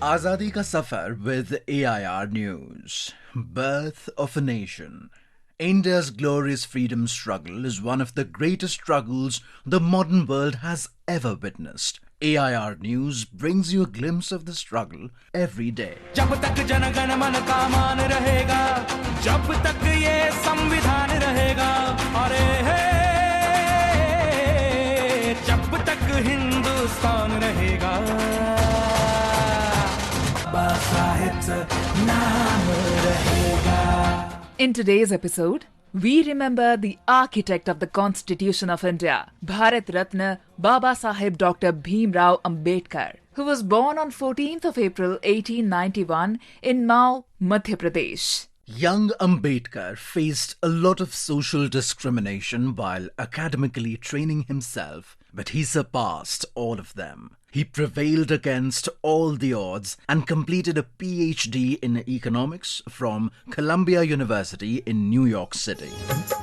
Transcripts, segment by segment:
Azadi ka Safar with AIR News. Birth of a Nation. India's glorious freedom struggle is one of the greatest struggles the modern world has ever witnessed. AIR News brings you a glimpse of the struggle every day. जब तक जनगण मन का मान रहेगा, जब तक ये संविधान रहेगा, अरे हे, जब तक हिंदुस्तान रहेगा, बाबा साहेब नाम रहेगा. In today's episode, we remember the architect of the Constitution of India, Bharat Ratna Baba Saheb Dr. Bhim Rao Ambedkar, who was born on 14th of April 1891 in Mao, Madhya Pradesh. Young Ambedkar faced a lot of social discrimination while academically training himself, but he surpassed all of them. He prevailed against all the odds and completed a PhD in economics from Columbia University in New York City.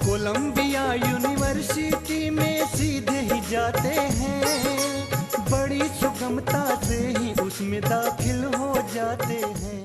Columbia University में सीधे ही जाते हैं, बड़ी सुगमता से ही उसमें दाखिल हो जाते हैं.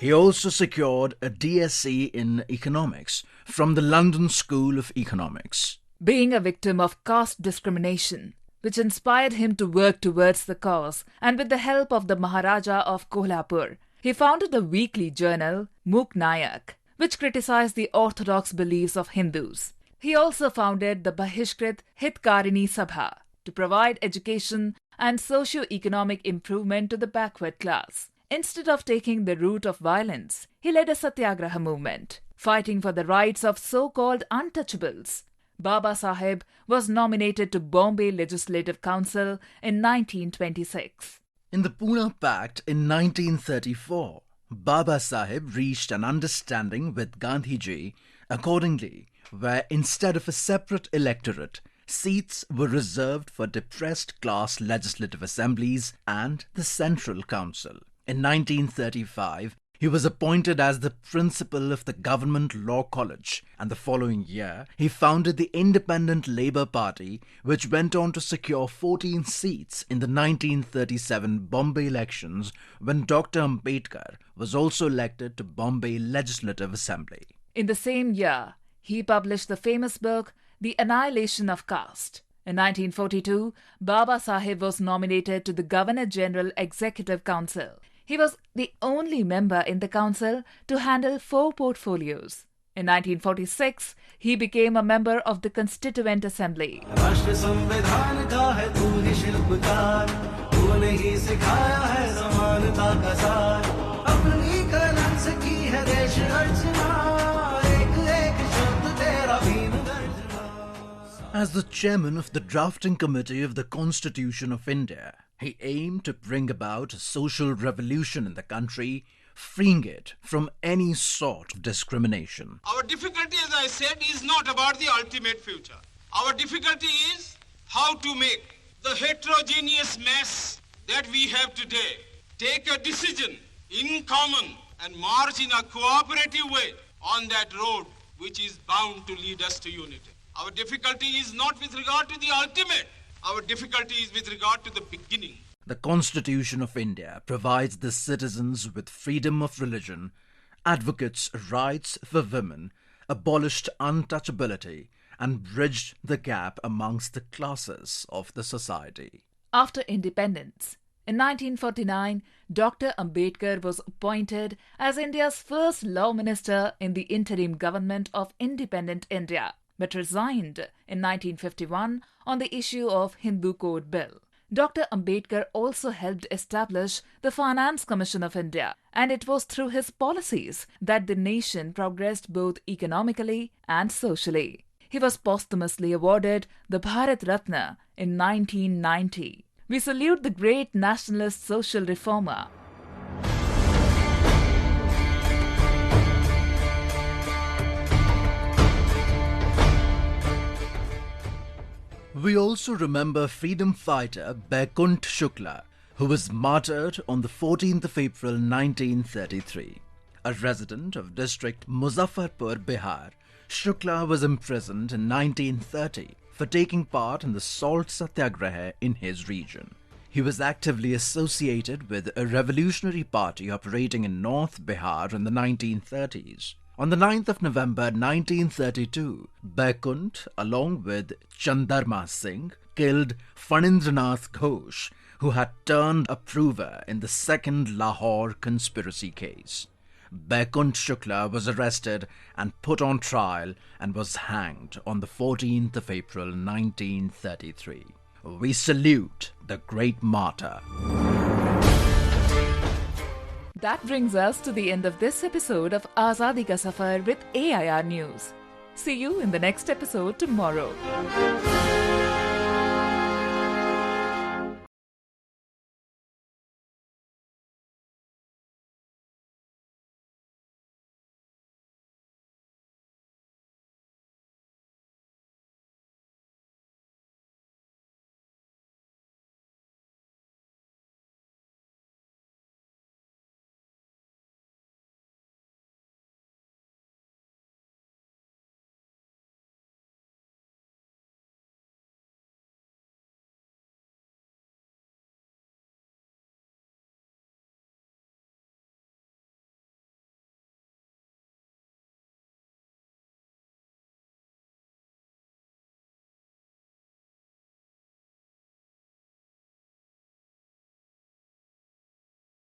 He also secured a DSc in economics from the London School of Economics. Being a victim of caste discrimination, which inspired him to work towards the cause, and with the help of the Maharaja of Kolhapur, he founded a weekly journal, Muk Nayak, which criticized the orthodox beliefs of Hindus. He also founded the Bahishkrit Hitkarini Sabha to provide education and socio-economic improvement to the backward class. Instead of taking the route of violence, he led a satyagraha movement, fighting for the rights of so-called untouchables. Baba Saheb was nominated to Bombay Legislative Council in 1926. In the Pune Pact in 1934, Baba Saheb reached an understanding with Gandhiji accordingly, where instead of a separate electorate, seats were reserved for depressed class legislative assemblies and the Central Council. In 1935, he was appointed as the principal of the Government Law College, and the following year, he founded the Independent Labour Party, which went on to secure 14 seats in the 1937 Bombay elections when Dr. Ambedkar was also elected to Bombay Legislative Assembly. In the same year, he published the famous book, The Annihilation of Caste. In 1942, Baba Saheb was nominated to the Governor-General Executive Council. He was the only member in the council to handle 4 portfolios. In 1946, he became a member of the Constituent Assembly. As the chairman of the drafting committee of the Constitution of India, he aimed to bring about a social revolution in the country, freeing it from any sort of discrimination. Our difficulty, as I said, is not about the ultimate future. Our difficulty is how to make the heterogeneous mess that we have today take a decision in common and march in a cooperative way on that road which is bound to lead us to unity. Our difficulty is not with regard to the ultimate. Our difficulty is with regard to the beginning. The Constitution of India provides the citizens with freedom of religion, advocates rights for women, abolished untouchability, and bridged the gap amongst the classes of the society. After independence, in 1949, Dr. Ambedkar was appointed as India's first law minister in the interim government of independent India, but resigned in 1951 on the issue of Hindu Code Bill. Dr. Ambedkar also helped establish the Finance Commission of India, and it was through his policies that the nation progressed both economically and socially. He was posthumously awarded the Bharat Ratna in 1990. We salute the great nationalist social reformer. We also remember freedom fighter Baikunth Shukla, who was martyred on the 14th of April 1933. A resident of district Muzaffarpur, Bihar, Shukla was imprisoned in 1930 for taking part in the salt satyagraha in his region. He was actively associated with a revolutionary party operating in North Bihar in the 1930s. On the 9th of November 1932, Baikunth, along with Chandarma Singh, killed Fanindranath Ghosh, who had turned approver in the second Lahore conspiracy case. Baikunth Shukla was arrested and put on trial and was hanged on the 14th of April 1933. We salute the great martyr. That brings us to the end of this episode of Azadi Ka Safar with AIR News. See you in the next episode tomorrow.